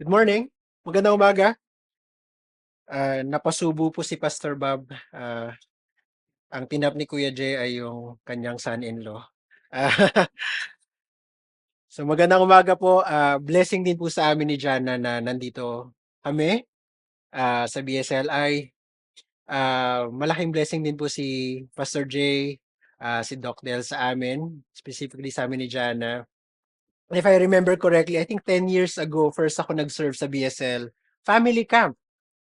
Good morning. Magandang umaga. Napasubo po si Pastor Bob. Ang tinap ni Kuya Jay ay yung kanyang son-in-law. Ah, so magandang umaga po. Blessing din po sa amin ni Jana na nandito kami sa BSLI. Malaking blessing din po si Pastor Jay, si Doc Del sa amin, specifically sa amin ni Jana. If I remember correctly, I think 10 years ago, first ako nag-serve sa BSL Family Camp.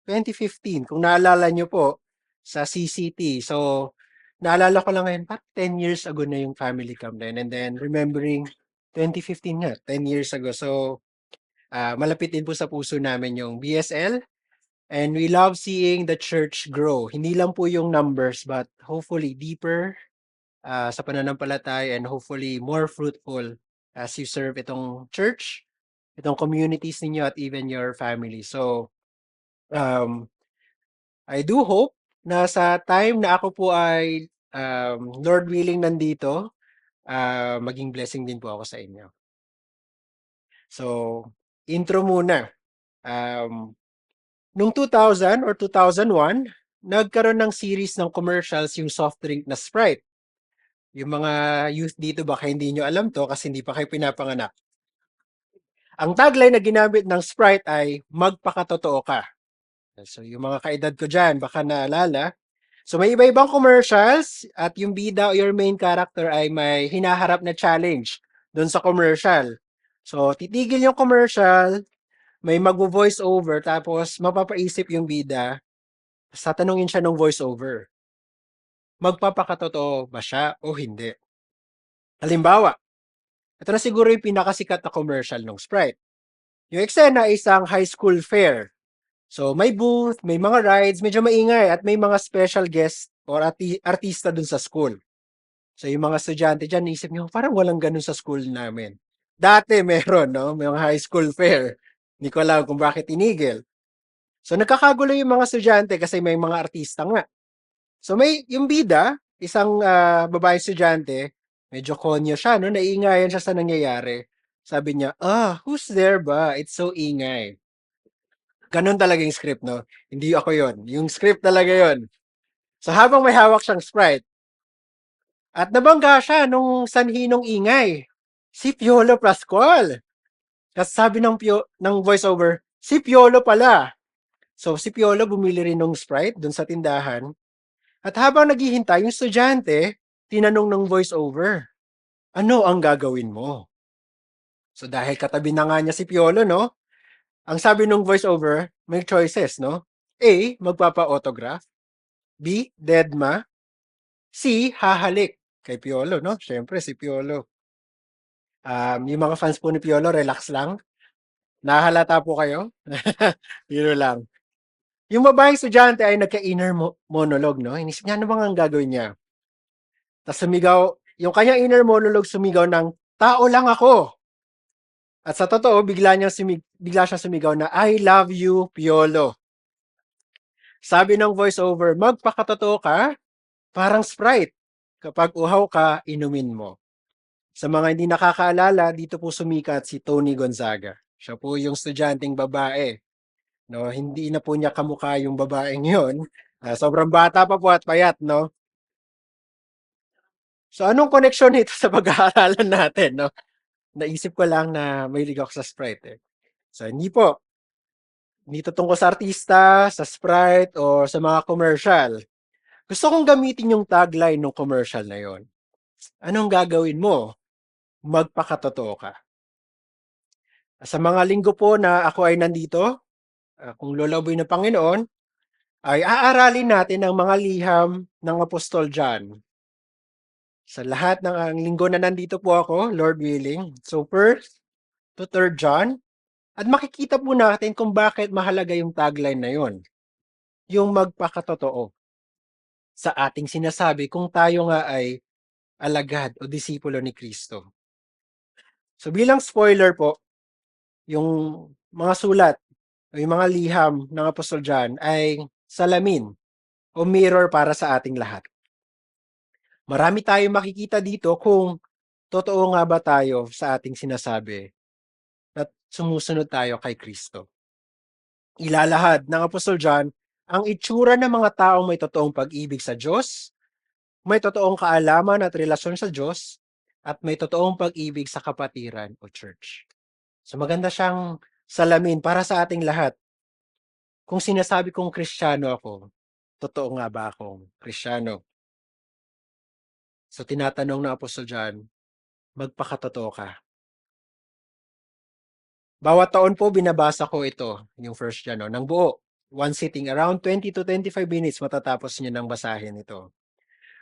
2015, kung naalala nyo po, sa CCT. So, naalala ko lang ngayon, parang 10 years ago na yung family camp na yun. And then, remembering 2015 nga, 10 years ago. So, malapit din po sa puso namin yung BSL. And we love seeing the church grow. Hindi lang po yung numbers, but hopefully deeper sa pananampalataya and hopefully more fruitful as you serve itong church, itong communities ninyo at even your family. So, um, I do hope na sa time na ako po ay Lord willing nandito, maging blessing din po ako sa inyo. So, intro muna. Noong 2000 or 2001, nagkaroon ng series ng commercials yung soft drink na Sprite. Yung mga youth dito baka hindi nyo alam to kasi hindi pa kayo pinapanganak. Ang tagline na ginamit ng Sprite ay magpakatotoo ka. So yung mga kaedad ko dyan, baka naalala. So may iba-ibang commercials at yung bida o your main character ay may hinaharap na challenge doon sa commercial. So titigil yung commercial, may magvo-voice over tapos mapapaisip yung bida, tatanungin siya ng voice over. Magpapakatotoo ba siya o hindi? Halimbawa, ito na siguro yung pinakasikat na commercial ng Sprite. Yung eksena ay isang high school fair. So may booth, may mga rides, medyo maingay at may mga special guest or artista dun sa school. So yung mga estudyante dyan, isip nyo, parang walang ganun sa school namin. Dati meron, no? May mga high school fair. Hindi ko alam kung bakit inigil. So nagkakagulo yung mga estudyante kasi may mga artista nga. So may yung bida, isang babae estudyante, medyo konyo siya, no? Naiingayan siya sa nangyayari. Sabi niya, who's there ba? It's so ingay. Ganun talaga yung script, no? Hindi ako yon. Yung script talaga yon. So habang may hawak siyang Sprite, at nabangga siya nung sanhi nung ingay. Si Piolo Pascual. Kasi sabi ng voiceover, si Piolo pala. So si Piolo bumili rin ng Sprite dun sa tindahan. At habang naghihintay, yung estudyante, tinanong ng voiceover, ano ang gagawin mo? So dahil katabi na nga niya si Piolo, no? Ang sabi ng voiceover, may choices, no? A, magpapa-autograph. B, deadma. C, hahalik. Kay Piolo, no? Siyempre, si Piolo. Yung mga fans po ni Piolo, relax lang. Nahalata po kayo? Yun lang. Yung babaeng estudyante ay nagka-inner monologue, no? Inisip niya, ano bang ang gagawin niya? Tapos sumigaw, yung kanyang inner monologue sumigaw ng, tao lang ako. At sa totoo, bigla siyang sumigaw na, I love you, Piolo. Sabi ng voiceover, magpakatotoo ka, parang Sprite. Kapag uhaw ka, inumin mo. Sa mga hindi nakakaalala, dito po sumikat si Tony Gonzaga. Siya po yung estudyanteng babae. No, hindi na po niya kamukha yung babaeng yon. Sobrang bata pa po at payat, no? So anong koneksyon nito sa pag-aaralan natin, no? Naisip ko lang na mahilig ako sa Sprite eh. So hindi po. Hindi to tungkol sa artista, sa Sprite, o sa mga commercial. Gusto kong gamitin yung tagline ng commercial na yon. Anong gagawin mo? Magpakatotoo ka. Sa mga linggo po na ako ay nandito, kung loloboy ng Panginoon, ay aaralin natin ang mga liham ng Apostol John. Sa lahat ng ang linggo na nandito po ako, Lord willing. So 1st to 3rd John, at makikita po natin kung bakit mahalaga yung tagline na yon. Yung magpakatotoo sa ating sinasabi kung tayo nga ay alagad o disipulo ni Kristo. So bilang spoiler po, yung mga sulat o yung mga liham ng Apostol John ay salamin o mirror para sa ating lahat. Marami tayong makikita dito kung totoo nga ba tayo sa ating sinasabi. At sumusunod tayo kay Kristo. Ilalahad ng Apostol John ang itsura ng mga taong may totoong pag-ibig sa Diyos, may totoong kaalaman at relasyon sa Diyos, at may totoong pag-ibig sa kapatiran o church. So maganda siyang salamin para sa ating lahat. Kung sinasabi kong Kristiyano ako, totoo nga ba akong Kristiyano? So tinatanong ng Apostol John, magpakatotoo ka. Bawat taon po binabasa ko ito, yung First John, no, ng buo. One sitting, around 20 to 25 minutes matatapos niyo nang basahin ito.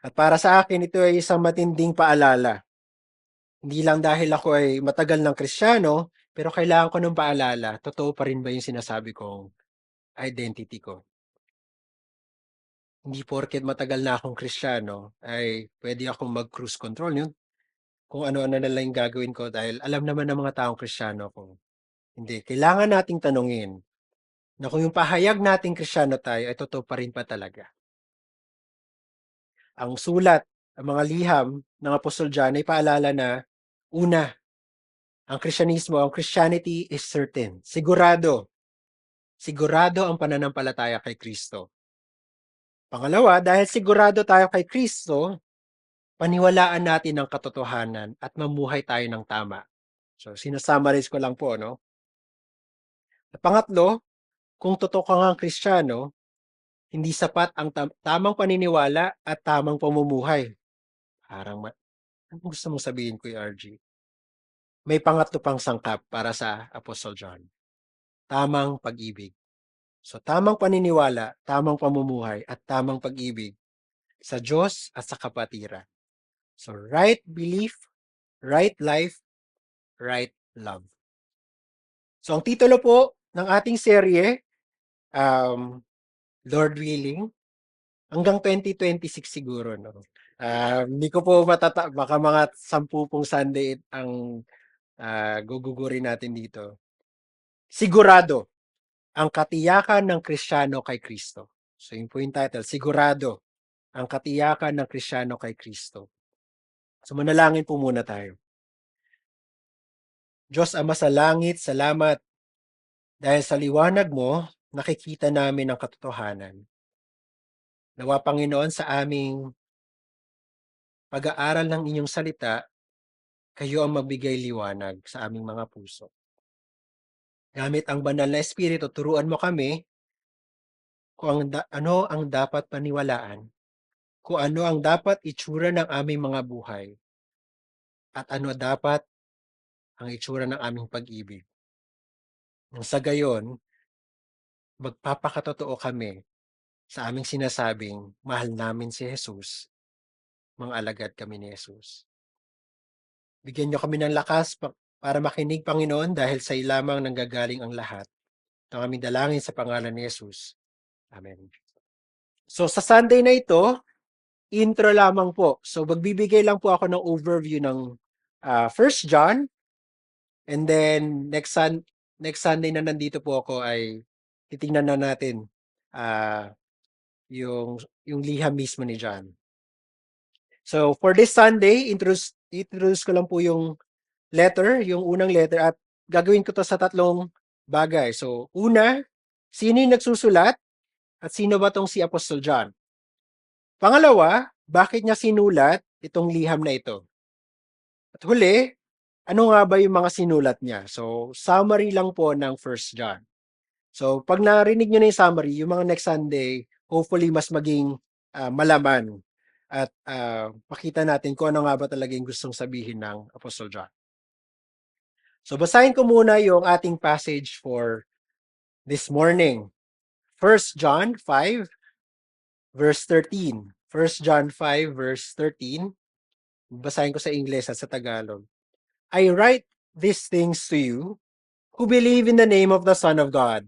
At para sa akin, ito ay isang matinding paalala. Hindi lang dahil ako ay matagal ng Kristiyano, pero kailangan ko ng paalala, totoo pa rin ba yung sinasabi kong identity ko? Hindi porket matagal na akong Kristiyano, ay pwede akong mag-cruise control yun. Kung ano-ano na lang yung gagawin ko dahil alam naman ng mga taong Kristiyano ko. Hindi, kailangan nating tanungin na kung yung pahayag nating Kristiyano tayo ay totoo pa rin pa talaga. Ang sulat, ang mga liham ng Apostol John ay paalala na una, ang Kristyanismo, ang Christianity is certain. Sigurado. Sigurado ang pananampalataya kay Kristo. Pangalawa, dahil sigurado tayo kay Kristo, paniwalaan natin ang katotohanan at mamuhay tayo ng tama. So, sinasummarize ko lang po, no? At pangatlo, kung totoo ka nga Kristiyano, hindi sapat ang tamang paniniwala at tamang pamumuhay. Parang, anong gusto mong sabihin, Kuya RG? May pangatlo pang sangkap para sa Apostle John. Tamang pag-ibig. So, tamang paniniwala, tamang pamumuhay, at tamang pag-ibig sa Diyos at sa kapatiran. So, right belief, right life, right love. So, ang titulo po ng ating serye, Lord willing, hanggang 2026 siguro, no? Hindi ko po baka mga 10 pong Sunday ang gugugurin natin dito. Sigurado, ang katiyakan ng Kristiyano kay Kristo. So yun po yung title, Sigurado, ang katiyakan ng Kristiyano kay Kristo. So manalangin po muna tayo. Diyos Ama sa langit, salamat dahil sa liwanag mo, nakikita namin ang katotohanan. Nawa Panginoon sa aming pag-aaral ng inyong salita, kayo ang magbigay liwanag sa aming mga puso. Gamit ang banal na Espiritu, turuan mo kami kung ano ang dapat paniwalaan, kung ano ang dapat itsura ng aming mga buhay, at ano dapat ang itsura ng aming pag-ibig. Nang sa gayon, magpapakatotoo kami sa aming sinasabing mahal namin si Jesus, mga alagad kami ni Jesus. Bigyan niyo kami ng lakas para makinig, Panginoon, dahil sa ilamang nanggagaling ang lahat. Ito ang aming dalangin sa pangalan ni Jesus. Amen. So sa Sunday na ito, intro lamang po. So magbibigay lang po ako ng overview ng First John, and then next Sunday na nandito po ako ay titingnan na natin yung liham mismo ni John. So for this Sunday, introduce ko lang po yung yung unang letter, at gagawin ko to sa tatlong bagay. So una, sino yung nagsusulat at sino ba tong si Apostle John? Pangalawa, bakit niya sinulat itong liham na ito? At huli, ano nga ba yung mga sinulat niya? So, summary lang po ng First John. So, pag narinig nyo na yung summary, yung mga next Sunday, hopefully mas maging malaman at makita natin kung ano nga ba talaga yung gustong sabihin ng Apostle John. So, basahin ko muna yung ating passage for this morning. 1 John 5, verse 13. 1 John 5, verse 13. Basahin ko sa Ingles at sa Tagalog. I write these things to you who believe in the name of the Son of God,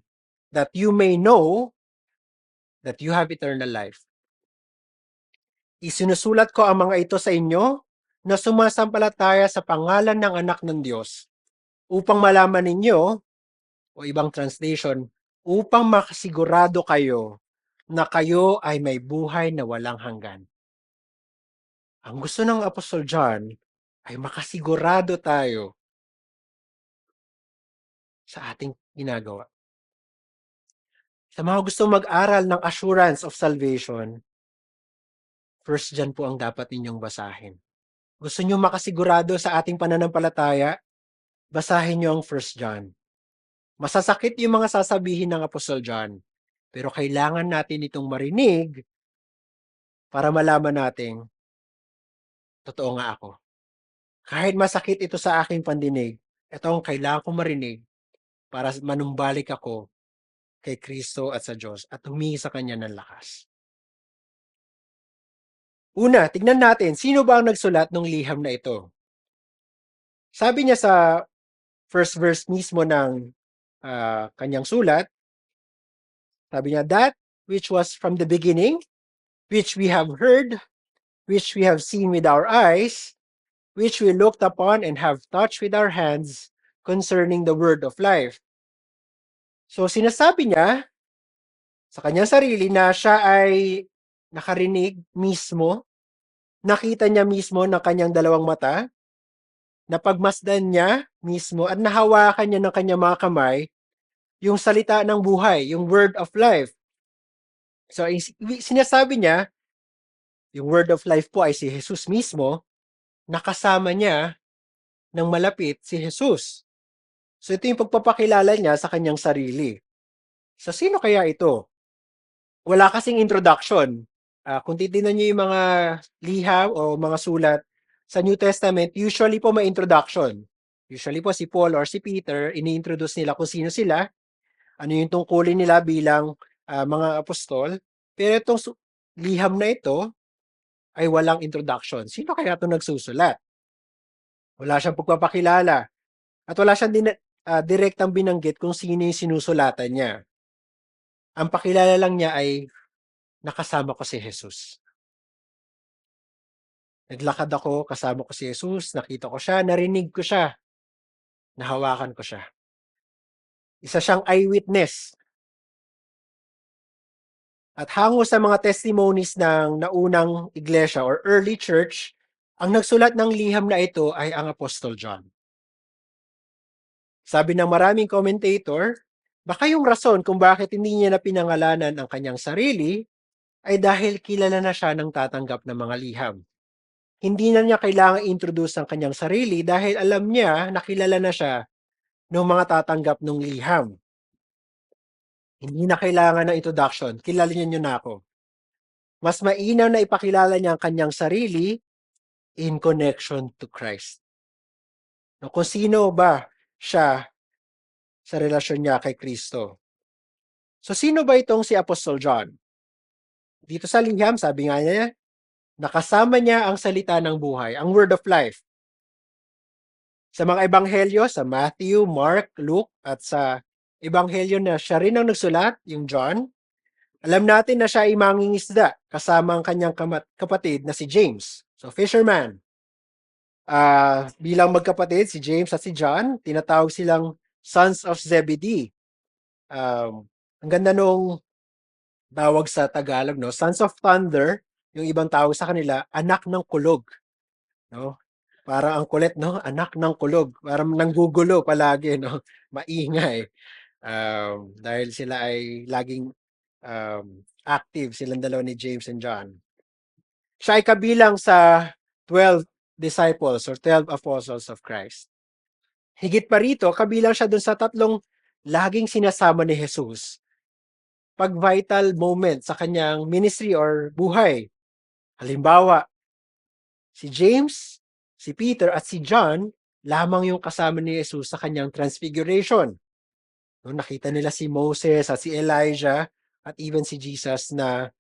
that you may know that you have eternal life. Isinusulat ko ang mga ito sa inyo na sumasampalataya sa pangalan ng anak ng Diyos, upang malaman ninyo, o ibang translation, upang makasigurado kayo na kayo ay may buhay na walang hanggan. Ang gusto ng Apostol John ay makasigurado tayo sa ating ginagawa. Sa mga gustong mag-aral ng assurance of salvation, 1 John po ang dapat ninyong basahin. Gusto niyo makasigurado sa ating pananampalataya? Basahin niyo ang 1 John. Masasakit yung mga sasabihin ng Apostol John, pero kailangan natin itong marinig para malaman natin, totoo nga ako. Kahit masakit ito sa aking pandinig, ito ang kailangan kong marinig para manumbalik ako kay Kristo at sa Diyos at humingi sa Kanya ng lakas. Una, tignan natin, sino ba ang nagsulat ng liham na ito? Sabi niya sa first verse mismo ng kanyang sulat, sabi niya, that which was from the beginning, which we have heard, which we have seen with our eyes, which we looked upon and have touched with our hands concerning the word of life. So sinasabi niya sa kanyang sarili na siya ay nakarinig mismo, nakita niya mismo ng kanyang dalawang mata, napagmasdan niya mismo at nahawakan niya ng kanyang mga kamay yung salita ng buhay, yung word of life. So sinasabi niya, yung word of life po ay si Jesus mismo, nakasama niya ng malapit si Jesus. So ito yung pagpapakilala niya sa kanyang sarili. So sino kaya ito? Wala kasing introduction. Kung titignan niyo yung mga liham o mga sulat sa New Testament, usually po may introduction. Usually po si Paul or si Peter, ini-introduce nila kung sino sila, ano yung tungkulin nila bilang mga apostol. Pero itong liham na ito ay walang introduction. Sino kaya itong nagsusulat? Wala siyang pagpapakilala. At wala siyang direktang binanggit kung sino yung sinusulatan niya. Ang pakilala lang niya ay nakasama ko si Jesus. Naglakad ako, kasama ko si Jesus, nakita ko siya, narinig ko siya, nahawakan ko siya. Isa siyang eyewitness. At hango sa mga testimonies ng naunang iglesia or early church, ang nagsulat ng liham na ito ay ang Apostle John. Sabi ng maraming commentator, baka yung rason kung bakit hindi niya na pinangalanan ang kanyang sarili ay dahil kilala na siya ng tatanggap ng mga liham. Hindi na niya kailangang introduce ang kanyang sarili dahil alam niya na kilala na siya ng mga tatanggap ng liham. Hindi na kailangan ng introduction. Kilala niyo na ako. Mas mainam na ipakilala niya ang kanyang sarili in connection to Christ. No, kung sino ba siya sa relasyon niya kay Kristo. So sino ba itong si Apostle John? Dito sa liham, sabi nga niya, nakasama niya ang salita ng buhay, ang word of life. Sa mga ebanghelyo, sa Matthew, Mark, Luke, at sa ebanghelyo na siya rin ang nagsulat, yung John, alam natin na siya ay mangingisda kasama ang kanyang kapatid na si James. So, fisherman. Bilang magkapatid, si James at si John, tinatawag silang sons of Zebedee. Ang ganda nung tawag sa Tagalog, no? Sons of Thunder, yung ibang tawag sa kanila, anak ng kulog. No? Para ang kulit, no? Anak ng kulog. Parang nanggugulo palagi, no? Maingay. Dahil sila ay laging active, silang dalawa ni James and John. Siya ay kabilang sa 12 disciples or 12 apostles of Christ. Higit pa rito, kabilang siya dun sa tatlong laging sinasama ni Jesus pag vital moment sa kanyang ministry or buhay. Halimbawa, si James, si Peter at si John lamang yung kasama ni Jesus sa kanyang transfiguration. No, nakita nila si Moses at si Elijah at even si Jesus na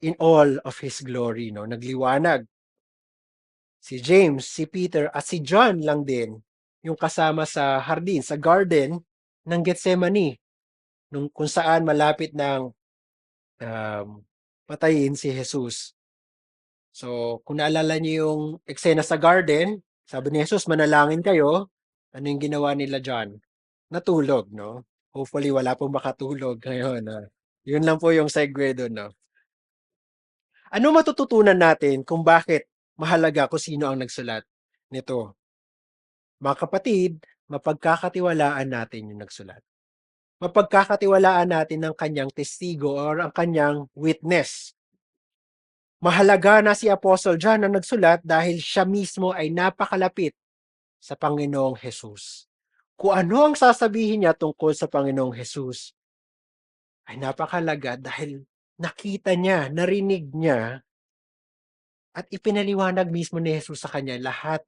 in all of His glory, no, nagliwanag. Si James, si Peter at si John lang din yung kasama sa hardin, sa garden ng Gethsemane, kung saan malapit ng patayin si Jesus. So, kung naalala niyo yung eksena sa garden, sabi ni Jesus, manalangin kayo. Ano yung ginawa nila John? Natulog, no? Hopefully, wala pong makatulog ngayon. Yun lang po yung segue doon, no? Ano matututunan natin kung bakit mahalaga kung sino ang nagsulat nito? Mga kapatid, mapagkakatiwalaan natin yung nagsulat. Mapagkakatiwalaan natin ang kanyang testigo or ang kanyang witness. Mahalaga na si Apostle John ang nagsulat dahil siya mismo ay napakalapit sa Panginoong Hesus. Kung ano ang sasabihin niya tungkol sa Panginoong Hesus ay napakalaga dahil nakita niya, narinig niya, at ipinaliwanag mismo ni Jesus sa kanya lahat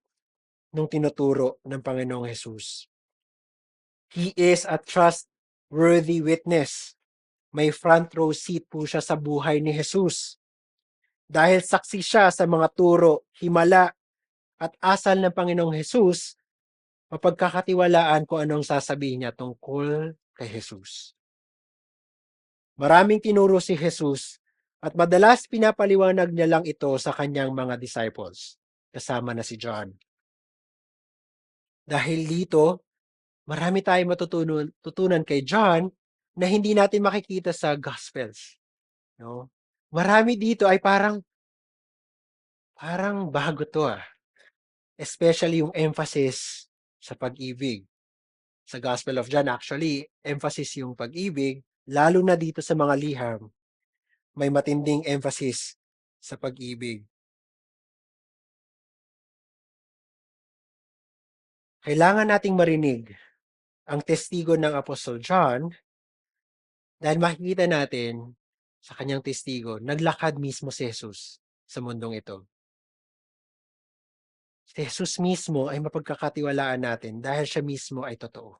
ng tinuturo ng Panginoong Hesus. He is a trustworthy witness. May front row seat po siya sa buhay ni Jesus. Dahil saksi siya sa mga turo, himala, at asal ng Panginoong Hesus, mapagkakatiwalaan kung anong sasabihin niya tungkol kay Jesus. Maraming tinuro si Jesus at madalas pinapaliwanag niya lang ito sa kanyang mga disciples, kasama na si John. Dahil dito, marami tayong matutunan kay John na hindi natin makikita sa Gospels. No? Marami dito ay parang bago to Especially yung emphasis sa pag-ibig. Sa Gospel of John, actually, emphasis yung pag-ibig, lalo na dito sa mga liham, may matinding emphasis sa pag-ibig. Kailangan nating marinig ang testigo ng Apostol John dahil makikita natin sa kanyang testigo, naglakad mismo si Jesus sa mundong ito. Si Jesus mismo ay mapagkakatiwalaan natin dahil siya mismo ay totoo.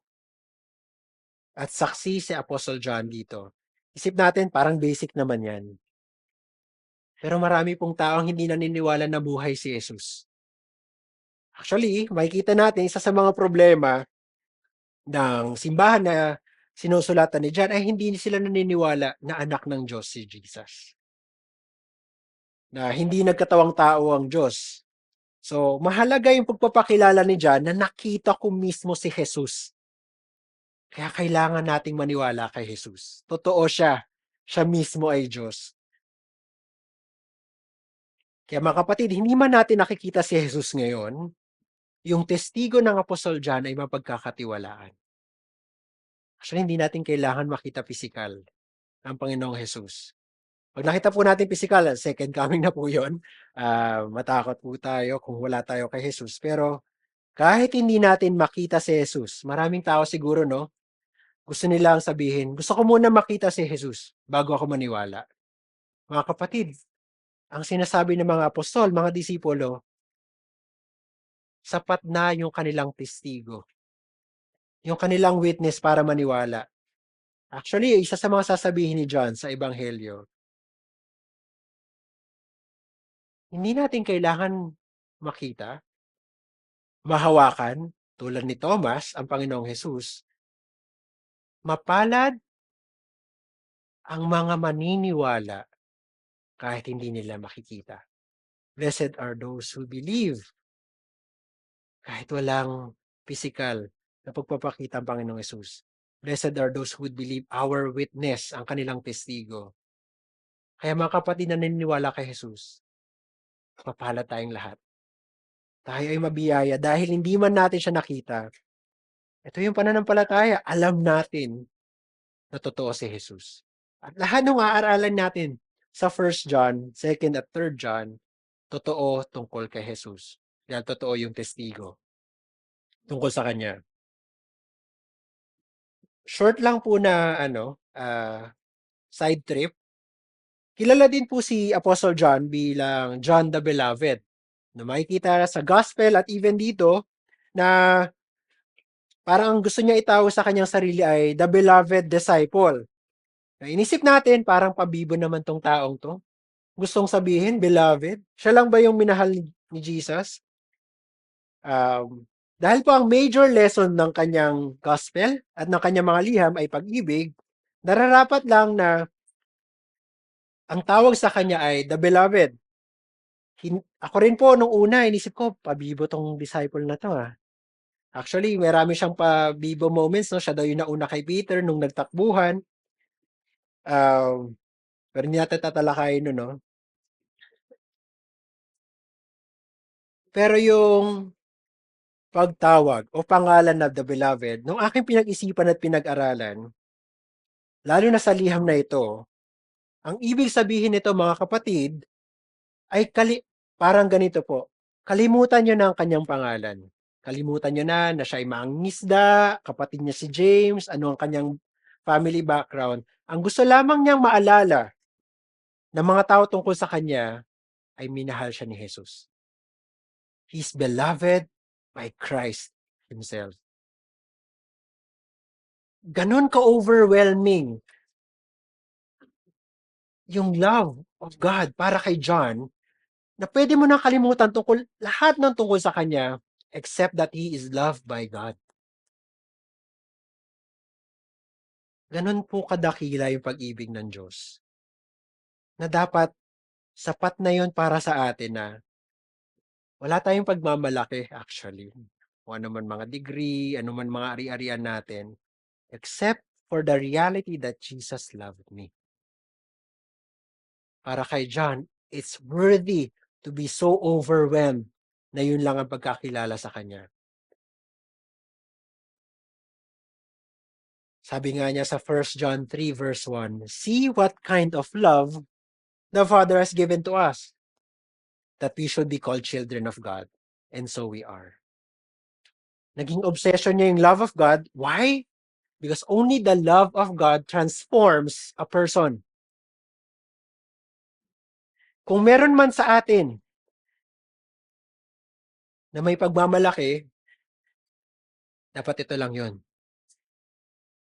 At saksi si Apostle John dito. Isip natin, parang basic naman yan. Pero marami pong taong hindi naniniwala na buhay si Jesus. Actually, makikita natin isa sa mga problema ng simbahan na sinusulatan ni John ay hindi sila naniniwala na anak ng Diyos si Jesus. Na hindi nagkatawang tao ang Diyos. So, mahalaga yung pagpapakilala ni John na nakita ko mismo si Jesus. Kaya kailangan nating maniwala kay Jesus. Totoo siya. Siya mismo ay Diyos. Kaya mga kapatid, hindi man natin nakikita si Jesus ngayon, yung testigo ng Apostol John ay mapagkakatiwalaan. Actually, hindi natin kailangan makita physical ang Panginoong Jesus. Pag nakita po natin physical, second coming na po yun. Matakot po tayo kung wala tayo kay Jesus. Pero kahit hindi natin makita si Jesus, maraming tao siguro, no? Gusto nilang sabihin, gusto ko muna makita si Jesus bago ako maniwala. Mga kapatid, ang sinasabi ng mga apostol, mga disipulo, sapat na yung kanilang testigo. Yung kanilang witness para maniwala. Actually, isa sa mga sasabihin ni John sa Ebanghelyo, hindi natin kailangan makita, mahawakan, tulad ni Thomas, ang Panginoong Jesus. Mapalad ang mga maniniwala kahit hindi nila makikita. Blessed are those who believe kahit walang physical na pagpapakita ang Panginoong Jesus. Blessed are those who would believe our witness, ang kanilang testigo. Kaya mga kapatid na naniniwala kay Jesus, mapalad tayong lahat. Tayo ay mabiyaya dahil hindi man natin siya nakita. Ito yung pananampalataya. Alam natin na totoo si Jesus. At lahat ng aaralan natin sa 1 John, 2 at 3 John, totoo tungkol kay Jesus. Dahil totoo yung testigo tungkol sa kanya. Short lang po na side trip. Kilala din po si Apostle John bilang John the Beloved. Na makikita sa gospel at even dito na parang ang gusto niya itawag sa kanyang sarili ay the beloved disciple. Inisip natin, parang pabibo naman tong taong to. Gustong sabihin, beloved. Siya lang ba yung minahal ni Jesus? Dahil po ang major lesson ng kanyang gospel at ng kanyang mga liham ay pag-ibig, nararapat lang na ang tawag sa kanya ay the beloved. Ako rin po, nung una, inisip ko, pabibo tong disciple na to Actually, marami siyang pabibo moments, no? Siya daw yung nauna kay Peter nung nagtakbuhan. Pero hindi natin tatalakayin no? Pero yung pagtawag o pangalan na the beloved, nung aking pinag-isipan at pinag-aralan, lalo na sa liham na ito, ang ibig sabihin nito mga kapatid, ay parang ganito po, kalimutan nyo na ang kanyang pangalan. Kalimutan nyo na siya ay mangingisda, kapatid niya si James, ano ang kanyang family background. Ang gusto lamang niyang maalala ng mga tao tungkol sa kanya ay minahal siya ni Jesus. He's beloved by Christ Himself. Ganon ka-overwhelming yung love of God para kay John na pwede mo nang kalimutan lahat ng tungkol sa kanya except that he is loved by God. Ganon po kadakila yung pag-ibig ng Diyos. Na dapat sapat na yun para sa atin na wala tayong pagmamalaki actually. O ano man mga degree, ano man mga ari-arian natin, except for the reality that Jesus loved me. Para kay John, it's worthy to be so overwhelmed na yun lang ang pagkakilala sa kanya. Sabi nga niya sa 1 John 3 verse 1, see what kind of love the Father has given to us, that we should be called children of God. And so we are. Naging obsession niya yung love of God. Why? Because only the love of God transforms a person. Kung meron man sa atin na may pagmamalaki, dapat ito lang yun.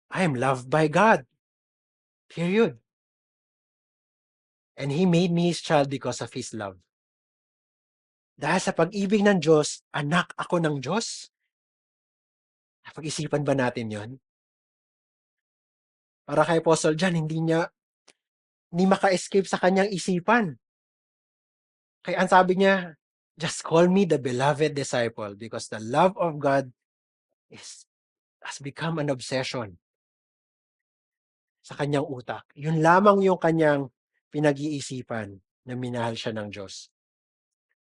I am loved by God. Period. And He made me His child because of His love. Dahil sa pag-ibig ng Diyos, anak ako ng Diyos. Pag-isipan ba natin yon? Para kay Apostle John, hindi maka-escape sa kanyang isipan. Kaya ang sabi niya, just call me the beloved disciple because the love of God has become an obsession sa kanyang utak. Yun lamang yung kanyang pinag-iisipan na minahal siya ng Diyos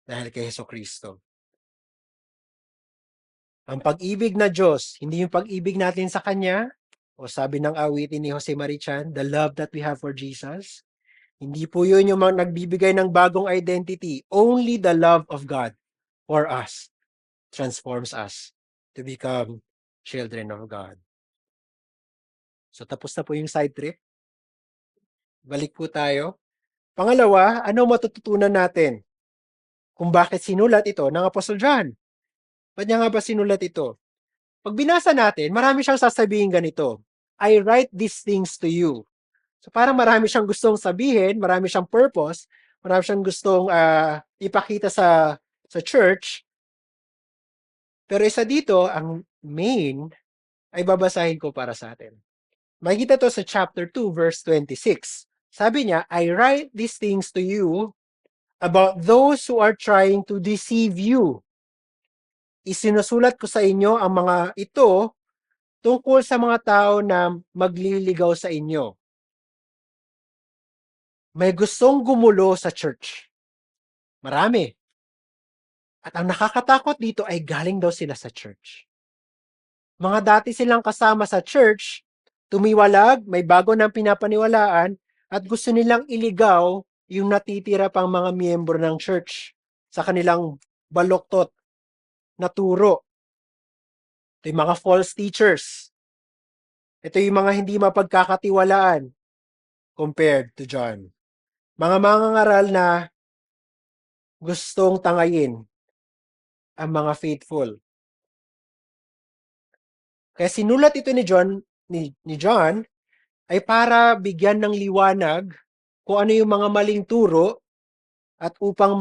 dahil kay Jesucristo. Ang pag-ibig na Diyos, hindi yung pag-ibig natin sa Kanya, o sabi ng awitin ni Jose Marichan, the love that we have for Jesus, hindi po yun yung nagbibigay ng bagong identity. Only the love of God for us transforms us to become children of God. So tapos na po yung side trip. Balik po tayo. Pangalawa, ano matututunan natin kung bakit sinulat ito ng Apostle John? Ba't niya nga ba sinulat ito? Pag binasa natin, marami siyang sasabihin ganito, I write these things to you. So parang marami siyang gustong sabihin, marami siyang purpose, marami siyang gustong ipakita sa church. Pero isa dito, ang main, ay babasahin ko para sa atin. Makikita to sa chapter 2, verse 26. Sabi niya, I write these things to you about those who are trying to deceive you. Isinusulat ko sa inyo ang mga ito tungkol sa mga tao na magliligaw sa inyo. May gustong gumulo sa church. Marami. At ang nakakatakot dito ay galing daw sila sa church. Mga dati silang kasama sa church, tumiwalag, may bago nang pinapaniwalaan, at gusto nilang iligaw yung natitira pang mga miyembro ng church sa kanilang baloktot na turo. Ito yung mga false teachers. Ito yung mga hindi mapagkakatiwalaan compared to John. Mga mangangaral na gustong tangayin ang mga faithful. Kaya sinulat ito ni John ay para bigyan ng liwanag kung ano yung mga maling turo at upang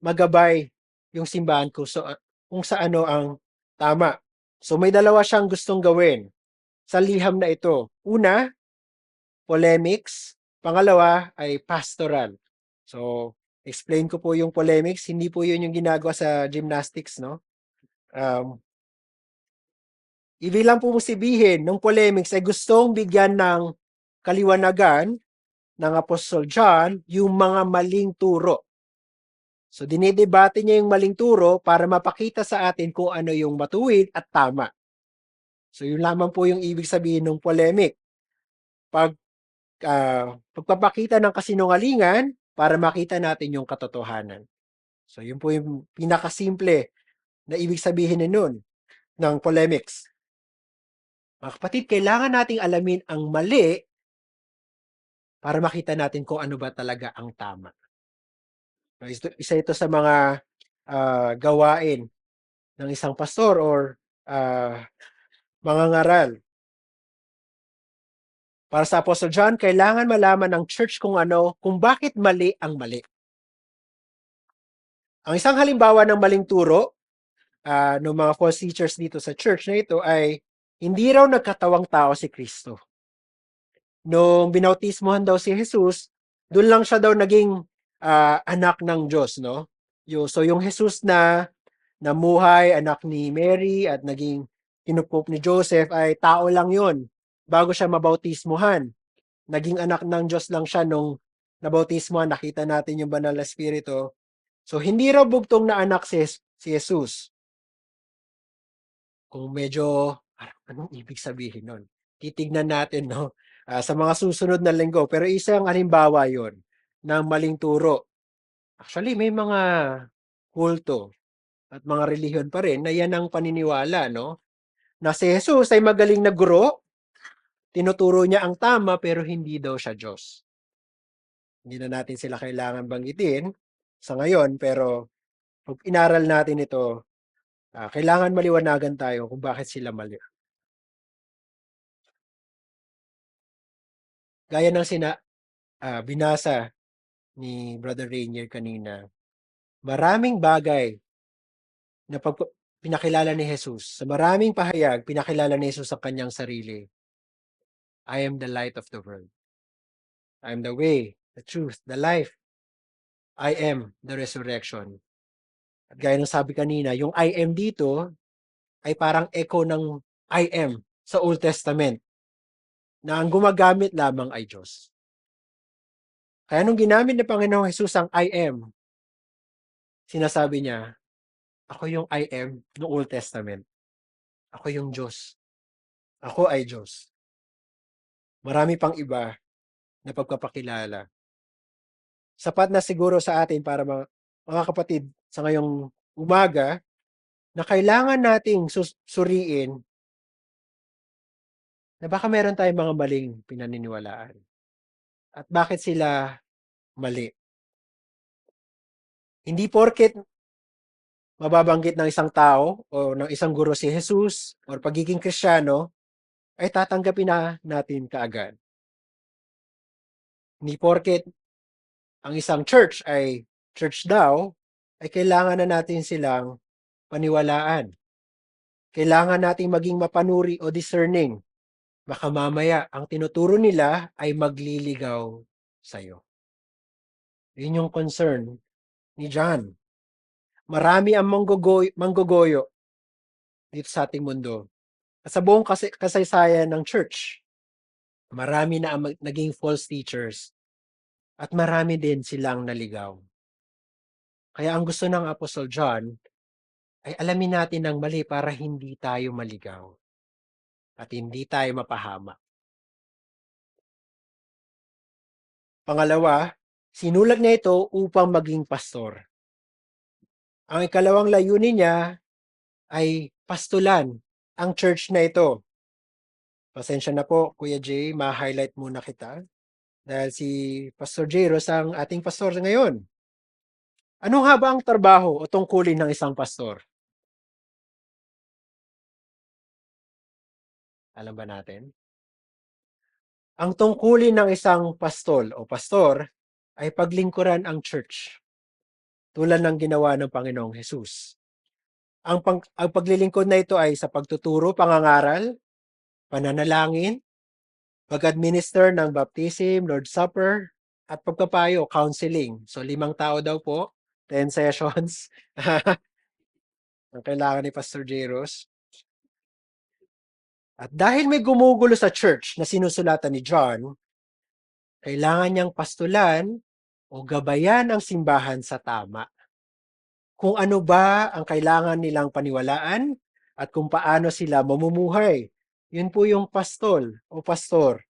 magabay yung simbahan kung sa ano ang tama. So may dalawa siyang gustong gawin sa liham na ito. Una, polemics. Pangalawa ay pastoral. So, explain ko po yung polemics. Hindi po yun yung ginagawa sa gymnastics, no? Ibig lang po sabihin, ng polemics ay gustong bigyan ng kaliwanagan ng Apostle John yung mga maling turo So dinidebate niya yung maling turo para mapakita sa atin kung ano yung matuwid at tama. So yun lamang po yung ibig sabihin ng polemic. Pagpapakita ng kasinungalingan para makita natin yung katotohanan. So yun po yung pinakasimple na ibig sabihin nun ng polemics. Mga kapatid, kailangan nating alamin ang mali para makita natin kung ano ba talaga ang tama. Isa ito sa mga gawain ng isang pastor or mga ngaral. Para sa Apostle John, kailangan malaman ng church kung bakit mali ang mali. Ang isang halimbawa ng maling turo ng mga false teachers dito sa church na ito ay hindi raw nagkatawang tao si Kristo. Nung binautismohan daw si Jesus, doon lang siya daw naging anak ng Diyos, no? So yung Jesus na namuhay, anak ni Mary at naging kinupkup ni Joseph ay tao lang yon bago siya mabautismohan. Naging anak ng Diyos lang siya nung nabautismohan, nakita natin yung banal na spirito. So hindi raw bugtong na anak si Jesus. Kung medyo, anong ibig sabihin nun? Titignan natin, no? Sa mga susunod na linggo. Pero isang halimbawa yon ng maling turo. Actually, may mga kulto at mga relihiyon pa rin na yan ang paniniwala, no? Na si Jesus ay magaling na guro, tinuturo niya ang tama pero hindi daw siya Diyos. Hindi na natin sila kailangan banggitin sa ngayon, pero pag inaral natin ito, kailangan maliwanagan tayo kung bakit sila mali. Gaya ng binasa ni Brother Rainier kanina, maraming bagay na pinakilala ni Jesus, sa maraming pahayag, pinakilala ni Jesus sa kanyang sarili. I am the light of the world. I am the way, the truth, the life. I am the resurrection. At gaya ng sabi kanina, yung I am dito ay parang echo ng I am sa Old Testament na ang gumagamit lamang ay Diyos. Kaya nung ginamit ni Panginoong Jesus ang I am, sinasabi niya, ako yung I am ng Old Testament. Ako yung Diyos. Ako ay Diyos. Marami pang iba na pagpapakilala. Sapat na siguro sa atin para mga kapatid sa ngayong umaga na kailangan nating suriin na baka meron tayong mga maling pinaniniwalaan. At bakit sila mali? Hindi porket mababanggit ng isang tao o ng isang guro si Jesus or pagiging Kristiyano, ay tatanggapin na natin kaagad. Hindi porket ang isang church ay church daw, ay kailangan na natin silang paniwalaan. Kailangan nating maging mapanuri o discerning. Baka mamaya ang tinuturo nila ay magliligaw sa'yo. Yun yung concern ni John. Marami ang manggogoyo dito sa ating mundo. At sa buong kasaysayan ng church, marami na ang naging false teachers at marami din silang naligaw. Kaya ang gusto ng Apostle John ay alamin natin ang mali para hindi tayo maligaw at hindi tayo mapahamak. Pangalawa, sinulat niya ito upang maging pastor. Ang ikalawang layunin niya ay pastulan ang church na ito. Pasensya na po, Kuya Jay, ma-highlight muna kita. Dahil si Pastor Jairos ang ating pastor ngayon. Ano nga ba ang trabaho o tungkulin ng isang pastor? Alam ba natin? Ang tungkulin ng isang pastol o pastor ay paglingkuran ang church. Tulad ng ginawa ng Panginoong Jesus. Ang paglilingkod na ito ay sa pagtuturo, pangangaral, pananalangin, pag-administer ng baptism, Lord's Supper, at pagpapayo, counseling. So 5 tao daw po, 10 sessions. Ang kailangan ni Pastor Jairos. At dahil may gumugulo sa church na sinusulatan ni John, kailangan niyang pastulan o gabayan ang simbahan sa tama. kung ano ba ang kailangan nilang paniwalaan at kung paano sila mamumuhay. Yun po yung pastol o pastor.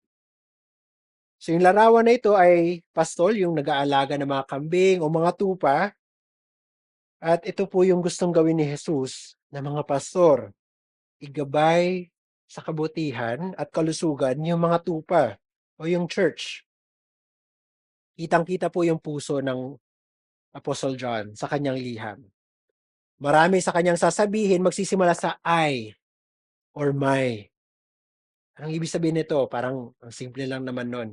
So yung larawan na ito ay pastol, yung nag-aalaga ng mga kambing o mga tupa. At ito po yung gustong gawin ni Jesus na mga pastor. Igabay sa kabutihan at kalusugan yung mga tupa o yung church. Kitang-kita po yung puso ng Apostle John sa kanyang liham. Marami sa kanyang sasabihin magsisimula sa I or my. Anong ibig sabihin nito? Parang ang simple lang naman nun.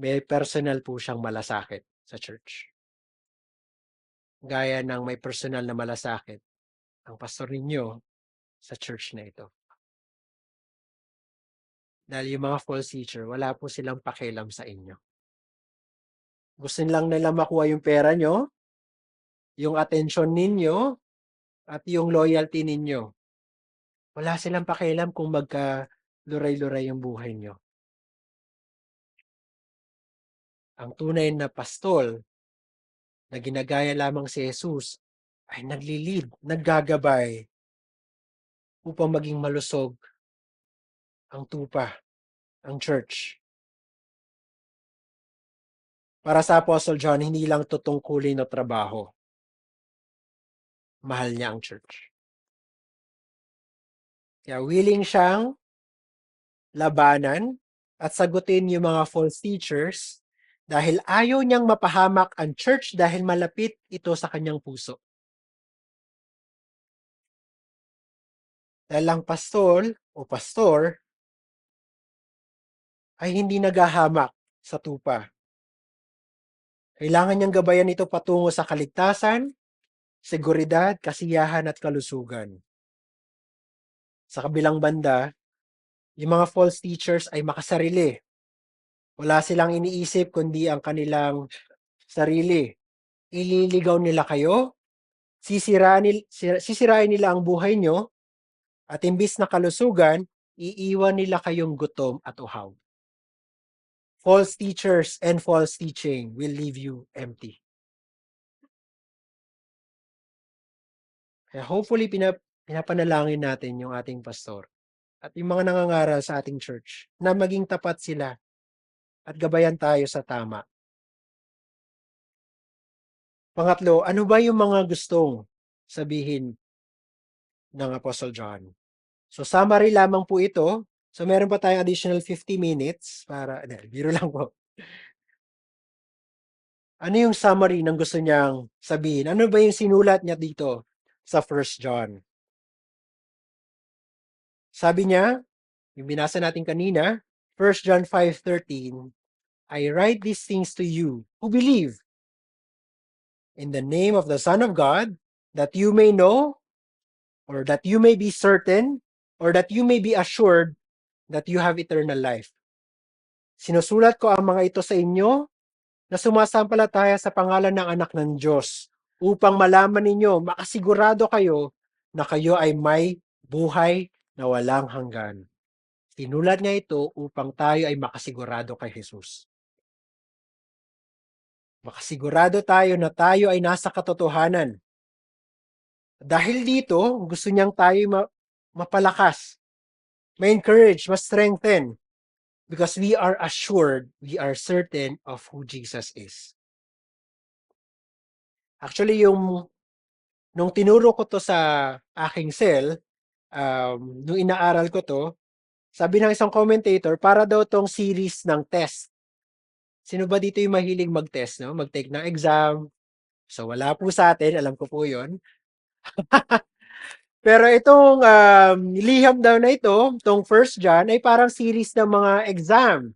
May personal po siyang malasakit sa church. Gaya ng may personal na malasakit ang pastor ninyo sa church na ito. Dahil yung mga false teacher, wala po silang pakialam sa inyo. Gusto lang nila makuha yung pera nyo, yung attention ninyo, at yung loyalty ninyo. Wala silang pakialam kung magka-luray-luray yung buhay nyo. Ang tunay na pastol na ginagaya lamang si Jesus ay naglilid, naggagabay upang maging malusog ang tupa, ang church. Para sa Apostle John, hindi lang to tungkulin na trabaho. Mahal niya ang church. Kaya willing siyang labanan at sagutin yung mga false teachers dahil ayaw niyang mapahamak ang church dahil malapit ito sa kanyang puso. Dahil ang pastor o pastor ay hindi naghahamak sa tupa. Kailangan niyang gabayan ito patungo sa kaligtasan, seguridad, kasiyahan at kalusugan. Sa kabilang banda, yung mga false teachers ay makasarili. Wala silang iniisip kundi ang kanilang sarili. Ililigaw nila kayo, sisirain nila ang buhay nyo, at imbis na kalusugan, iiwan nila kayong gutom at uhaw. False teachers and false teaching will leave you empty. Kaya hopefully, pinapanalangin natin yung ating pastor at yung mga nangangaral sa ating church na maging tapat sila at gabayan tayo sa tama. Pangatlo, ano ba yung mga gustong sabihin ng Apostle John? So summary lamang po ito. So meron pa tayong additional 50 minutes para, biro lang po. Ano yung summary ng gusto niyang sabihin? Ano ba yung sinulat niya dito sa 1 John? Sabi niya, yung binasa natin kanina, 1 John 5:13, I write these things to you who believe in the name of the Son of God, that you may know, or that you may be certain, or that you may be assured that you have eternal life. Sinusulat ko ang mga ito sa inyo na sumasampalataya sa pangalan ng anak ng Diyos upang malaman ninyo, makasigurado kayo na kayo ay may buhay na walang hanggan. Sinulat niya ito upang tayo ay makasigurado kay Jesus. Makasigurado tayo na tayo ay nasa katotohanan. Dahil dito, gusto niyang tayo mapalakas, ma-encourage, ma-strengthen, because we are assured, we are certain of who Jesus is. Actually, nung tinuro ko to sa aking cell, nung inaaral ko to, sabi ng isang commentator, para daw tong series ng test. Sino ba dito yung mahilig mag-test, no? Mag-take ng exam? So, wala po sa atin, alam ko po yon. Pero itong liham daw na ito, itong 1 John, ay parang series ng mga exam.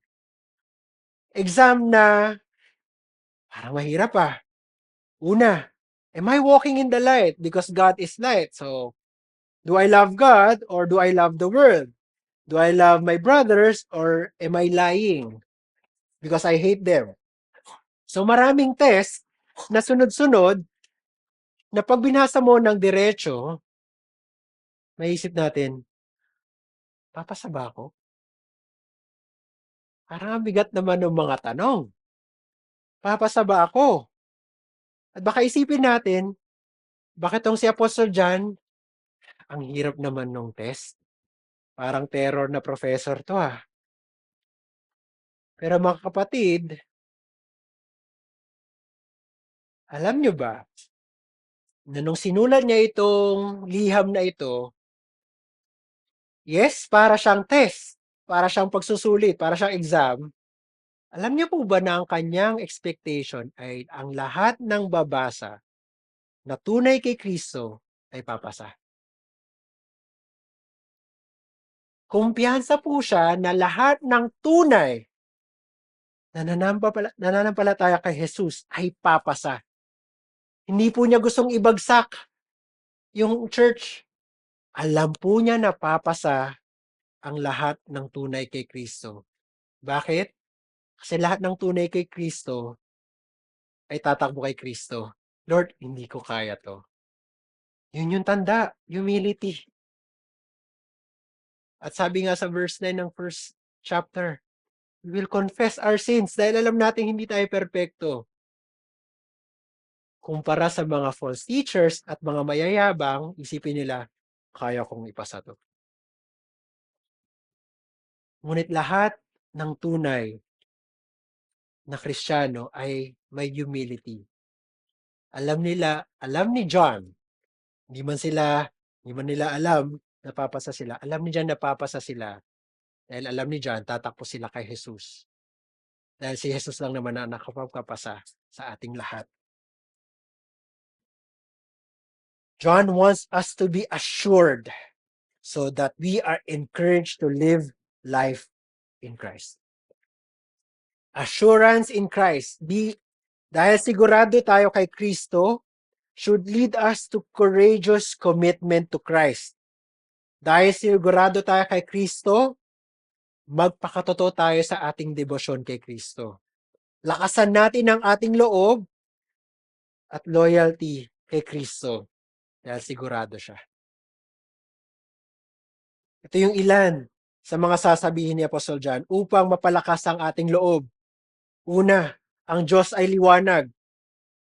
Exam na parang mahirap ah. Una, am I walking in the light? Because God is light. So, do I love God or do I love the world? Do I love my brothers or am I lying? Because I hate them. So, maraming test na sunod-sunod na pag binasa mo ng diretso, maisip natin, papasa ba ako? Parang ang bigat naman ng mga tanong. Papasa ba ako? At baka isipin natin, Bakit tong si Apostle John? Ang hirap naman nung test. Parang terror na professor to ah. Pero mga kapatid, alam nyo ba na nung sinulat niya itong liham na ito, yes, para siyang test, para siyang pagsusulit, para siyang exam. Alam niyo po ba na ang kanyang expectation ay ang lahat ng babasa na tunay kay Kristo ay papasa? Kumpiyansa po siya na lahat ng tunay na nananampalataya kay Jesus ay papasa. Hindi po niya gustong ibagsak yung church. Alam po niya na papasa ang lahat ng tunay kay Kristo. Bakit? Kasi lahat ng tunay kay Kristo ay tatakbo kay Kristo. Lord, hindi ko kaya to. Yun yung tanda, humility. At sabi nga sa verse 9 ng first chapter, we will confess our sins dahil alam natin hindi tayo perpekto. Kumpara sa mga false teachers at mga mayayabang, isipin nila, kaya kong ipasa to. Ngunit lahat ng tunay na Kristiyano ay may humility. Alam ni John, hindi man nila alam, napapasa sila. Alam ni John, napapasa sila. Dahil alam ni John, tatakbo sila kay Jesus. Dahil si Jesus lang naman ang nakapagpapasa sa ating lahat. John wants us to be assured so that we are encouraged to live life in Christ. Assurance in Christ. Dahil sigurado tayo kay Kristo, should lead us to courageous commitment to Christ. Dahil sigurado tayo kay Kristo, magpakatotoo tayo sa ating debosyon kay Kristo. Lakasan natin ang ating loob at loyalty kay Kristo dahil sigurado siya. Ito yung ilan sa mga sasabihin ni Apostle John upang mapalakas ang ating loob. Una, ang Diyos ay liwanag.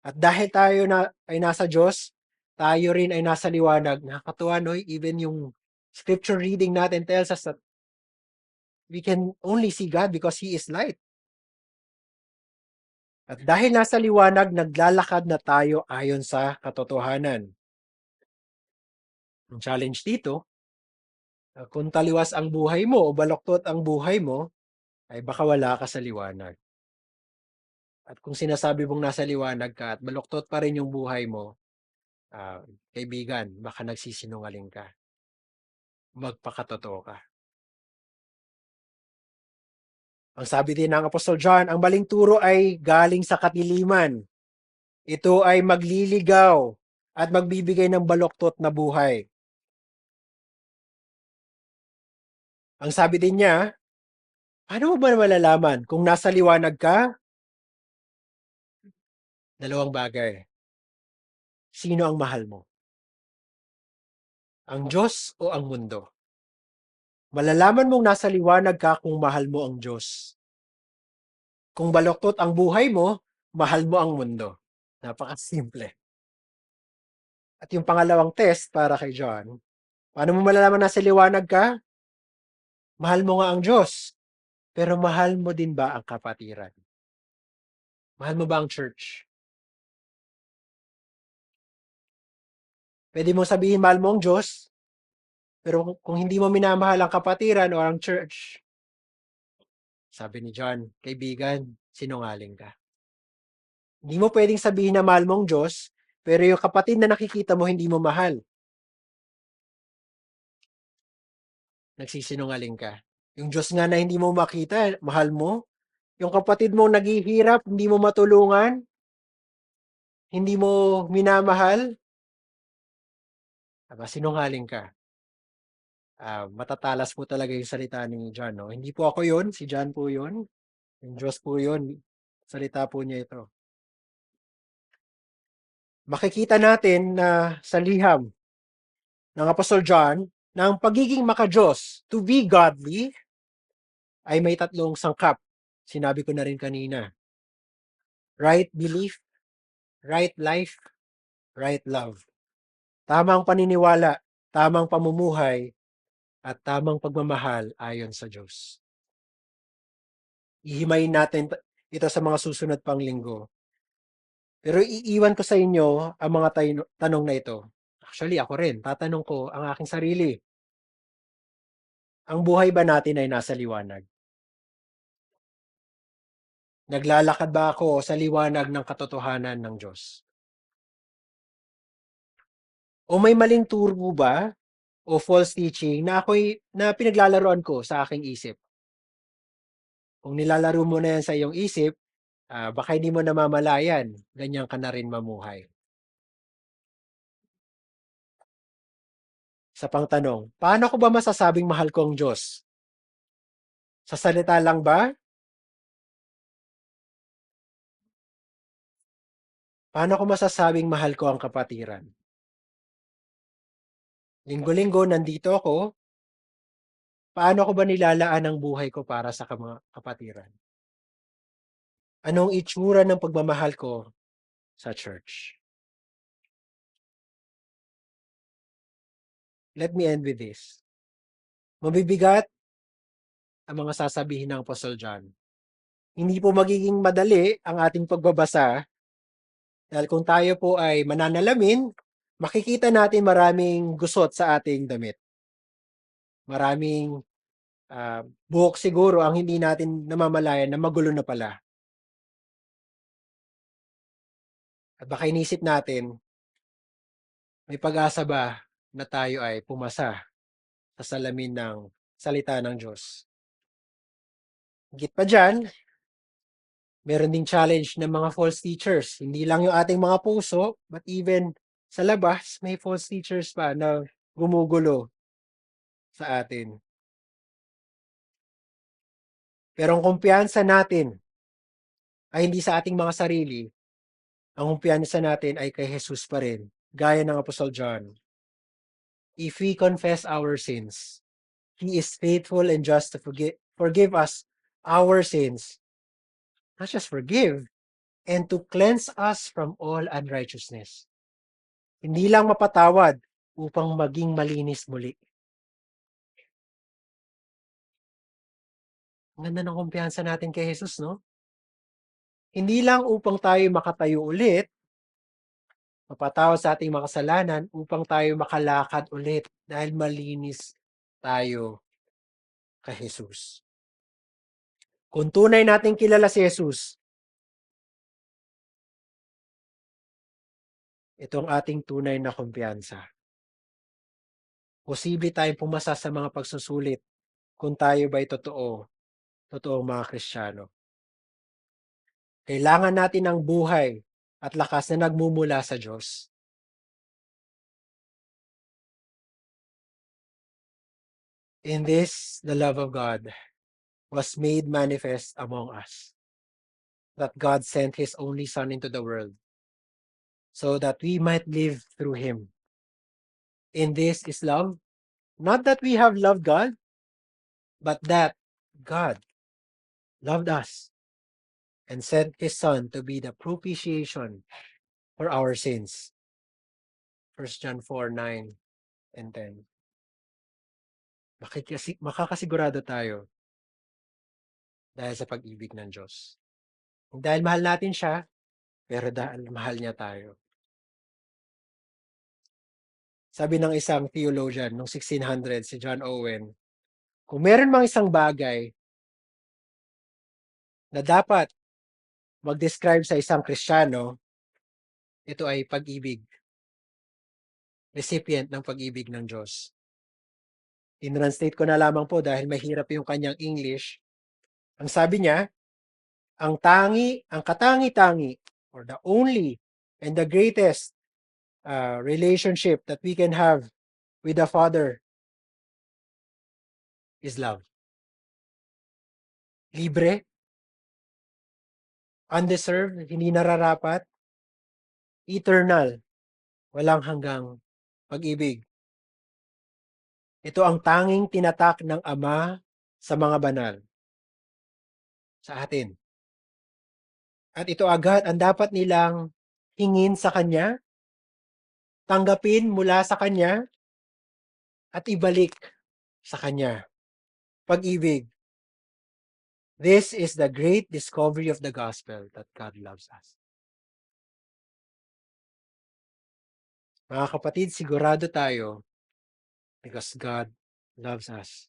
At dahil tayo ay nasa Diyos, tayo rin ay nasa liwanag. Nakakatuwa, no? Even yung scripture reading natin tells us that we can only see God because He is light. At dahil nasa liwanag, naglalakad na tayo ayon sa katotohanan. Ang challenge dito, kung taliwas ang buhay mo o baloktot ang buhay mo, ay baka wala ka sa liwanag. At kung sinasabi mong nasa liwanag ka at baloktot pa rin yung buhay mo, kaibigan, baka nagsisinungaling ka. Magpakatotoo ka. Ang sabi din ng Apostol John, ang maling turo ay galing sa katiliman. Ito ay magliligaw at magbibigay ng baloktot na buhay. Ang sabi din niya, paano mo ba malalaman kung nasa liwanag ka? Dalawang bagay. Sino ang mahal mo? Ang Diyos o ang mundo? Malalaman mong nasa liwanag ka kung mahal mo ang Diyos. Kung baloktot ang buhay mo, mahal mo ang mundo. Napakasimple. At yung pangalawang test para kay John, paano mo malalaman nasa liwanag ka? Mahal mo nga ang Diyos. Pero mahal mo din ba ang kapatiran? Mahal mo ba ang church? Pwede mong sabihin mahal mo ang Diyos, pero kung hindi mo minamahal ang kapatiran o ang church, sabi ni John, kaibigan, sinungaling ka. Hindi mo pwedeng sabihin na mahal mo ang Diyos, pero yung kapatid na nakikita mo hindi mo mahal. Nagsisinungaling ka. Yung Diyos nga na hindi mo makita, mahal mo. Yung kapatid mo naghihirap, hindi mo matulungan, hindi mo minamahal, sinungaling ka. Matatalas po talaga yung salita ni John. No? Hindi po ako yun, si John po yun. Yung Diyos po yun, salita po niya ito. Makikita natin na sa liham ng Apostol John na ang pagiging maka-Diyos, to be godly, ay may tatlong sangkap. Sinabi ko na rin kanina. Right belief, right life, right love. tamang paniniwala, tamang pamumuhay, at tamang pagmamahal ayon sa Diyos. Ihimayin natin ito sa mga susunod pang linggo. Pero iiwan ko sa inyo ang mga tanong na ito. Actually, ako rin, tatanong ko ang aking sarili. Ang buhay ba natin ay nasa liwanag? Naglalakad ba ako sa liwanag ng katotohanan ng Diyos? O may maling turo ba o false teaching na pinaglalaroan ko sa aking isip? Kung nilalaro mo na yan sa iyong isip, baka hindi mo namamalayan, ganyan ka na rin mamuhay. Sa pangtanong, paano ko ba masasabing mahal ko ang Diyos? Sa salita lang ba? Paano ko masasabing mahal ko ang kapatiran? Linggo-linggo nandito ako, paano ko ba nilalaan ang buhay ko para sa mga kapatiran? Anong itsura ng pagmamahal ko sa church? Let me end with this. Mabibigat ang mga sasabihin ng Apostle John. Hindi po magiging madali ang ating pagbabasa dahil kung tayo po ay mananalamin, makikita natin maraming gusot sa ating damit. Maraming buhok siguro ang hindi natin namamalayan na magulo na pala. At baka inisip natin, may pag-asa ba na tayo ay pumasa sa salamin ng salita ng Diyos? Higit pa dyan, meron ding challenge ng mga false teachers. Hindi lang yung ating mga puso, but even sa labas, may false teachers pa na gumugulo sa atin. Pero ang kumpiyansa natin ay hindi sa ating mga sarili. Ang kumpiyansa natin ay kay Jesus pa rin, gaya ng Apostle John. If we confess our sins, He is faithful and just to forgive us our sins. Not just forgive, and to cleanse us from all unrighteousness. Hindi lang mapatawad upang maging malinis muli. Ang ganda ng kumpiyansa natin kay Jesus, no? Hindi lang upang tayo makatayo ulit, mapatawad sa ating makasalanan, upang tayo makalakad ulit dahil malinis tayo kay Jesus. Kung tunay nating kilala si Jesus, ito ang ating tunay na kumpiyansa. Posible tayong pumasa sa mga pagsusulit kung tayo ba'y totoong mga Kristiyano. Kailangan natin ng buhay at lakas na nagmumula sa Diyos. In this, the love of God was made manifest among us, that God sent His only Son into the world, so that we might live through Him. In this is love, not that we have loved God, but that God loved us and sent His Son to be the propitiation for our sins. 1 John 4:9 and 10. Makakasigurado tayo dahil sa pag-ibig ng Diyos. Dahil mahal natin siya, pero dahil mahal niya tayo. Sabi ng isang theologian noong 1600, si John Owen, kung meron mang isang bagay na dapat mag-describe sa isang Kristiyano, ito ay pag-ibig. Recipient ng pag-ibig ng Diyos. In-translate ko na lamang po dahil mahirap yung kanyang English. Ang sabi niya, ang katangi-tangi, or the only and the greatest relationship that we can have with the Father is love. Libre, undeserved, hindi nararapat, eternal, walang hanggang pag-ibig. Ito ang tanging tinatak ng Ama sa mga banal sa atin. At ito agad ang dapat nilang hingin sa Kanya tanggapin mula sa Kanya at ibalik sa Kanya. Pag-ibig. This is the great discovery of the gospel that God loves us. Mga kapatid, sigurado tayo because God loves us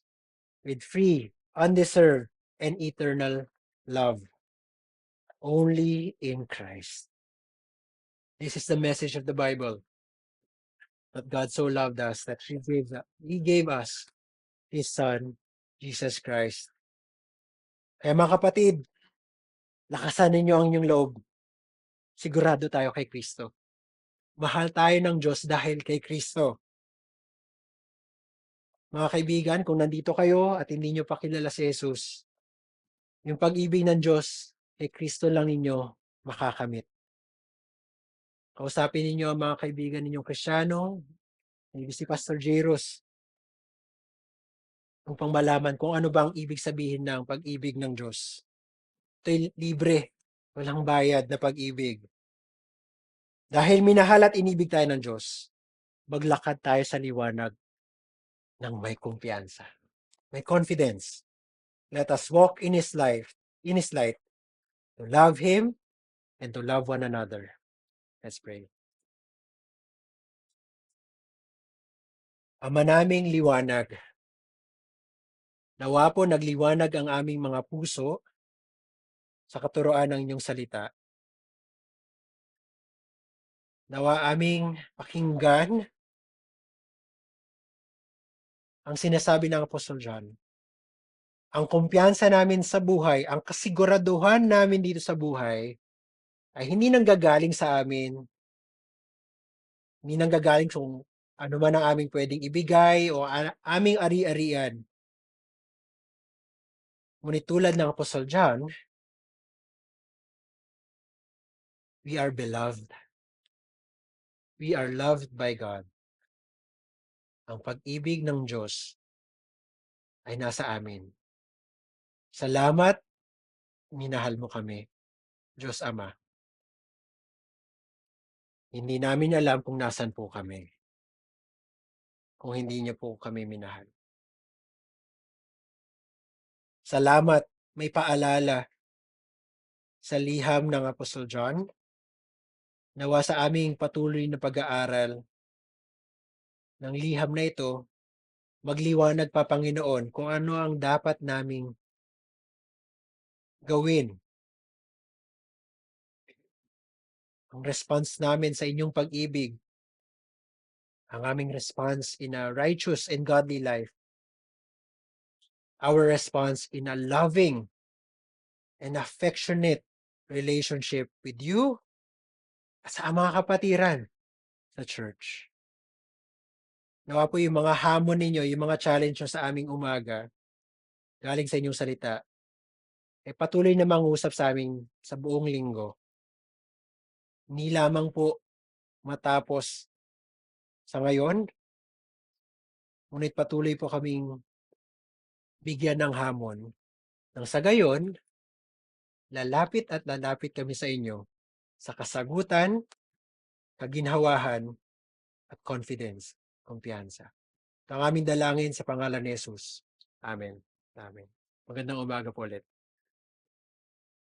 with free, undeserved, and eternal love only in Christ. This is the message of the Bible, that God so loved us that He gave us His Son, Jesus Christ. Kaya mga kapatid, lakasan ninyo ang inyong loob. Sigurado tayo kay Kristo. Mahal tayo ng Diyos dahil kay Kristo. Mga kaibigan, kung nandito kayo at hindi nyo pa kilala si Jesus, yung pag-ibig ng Diyos kay Kristo lang ninyo makakamit. Kausapin ninyo ang mga kaibigan ninyong Kristiyano, maybe si Pastor Jairus, upang malaman kung ano ba ang ibig sabihin ng pag-ibig ng Diyos. Ito'y libre, walang bayad na pag-ibig. Dahil minahal at inibig tayo ng Diyos, maglakad tayo sa liwanag ng may kumpiyansa, may confidence. Let us walk in His light, to love Him and to love one another. Let's pray. Ama naming liwanag, nawa po nagliwanag ang aming mga puso sa katuroan ng inyong salita. Nawa aming pakinggan ang sinasabi ng Apostol John. Ang kumpiyansa namin sa buhay, ang kasiguraduhan namin dito sa buhay, ay hindi nanggagaling sa amin, hindi nanggagaling kung ano man ang aming pwedeng ibigay o aming ari-arian. Ngunit tulad ng Apostol John, we are beloved. We are loved by God. Ang pag-ibig ng Diyos ay nasa amin. Salamat, minahal mo kami, Diyos Ama. Hindi namin alam kung nasan po kami, kung hindi niyo po kami minahal. Salamat, may paalala sa liham ng Apostol John. Nawa sa aming patuloy na pag-aaral ng liham na ito, magliwanag pa, Panginoon, kung ano ang dapat naming gawin. Ang response namin sa inyong pag-ibig, ang aming response in a righteous and godly life, our response in a loving and affectionate relationship with you at sa mga kapatiran sa church. Nawa po yung mga hamon ninyo, yung mga challenge nyo sa aming umaga, galing sa inyong salita, patuloy na mangusap sa amin sa buong linggo. Hindi lamang po matapos sa ngayon, ngunit patuloy po kaming bigyan ng hamon. Nang sa gayon, lalapit at lalapit kami sa inyo sa kasagutan, kaginhawahan, at confidence, kumpiyansa. Ito ang aming dalangin sa pangalan ni Jesus. Amen. Amen. Magandang umaga po ulit.